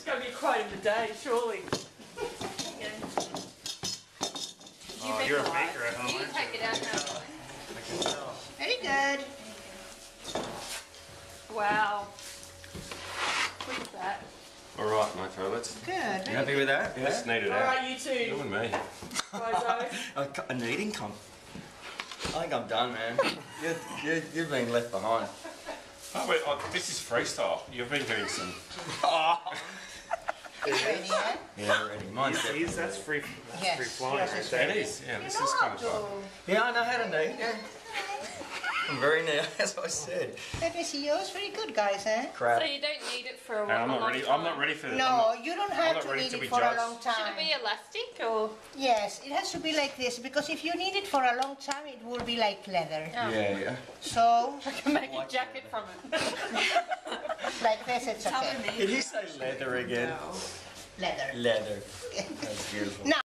going to be quite of the day, surely. Oh, you're a baker at home. You take it out now. Very good. Wow. Look at that. All right, my fellas. Good. You happy with that? Let's Yeah. need it All out. right, you two. You and me. Righto. An eating comp. I think I'm done, man. You've been left behind. Oh, wait, this is freestyle. You've been doing some. Ready, yeah? Yeah, ready. Mine's See, that's free Yes. flying. Yes, Right it's there. It is. Yeah, this is kind of fun. Yeah, I know how to knead. Yeah. I'm very near, as I said. Let me see yours. Very good, guys, eh? Crap. So you don't need it for a And while. I'm not ready. I'm not ready for this. No, you don't have not to ready knead to it be for a judged. long Should time. it be elastic or? Yes, it has to be like this, because if you knead it for a long time, it will be like leather. Oh. Yeah. So, I can make a jacket from it. like this, it's okay. Did you say leather again? Leather. Leather. That's beautiful. Now,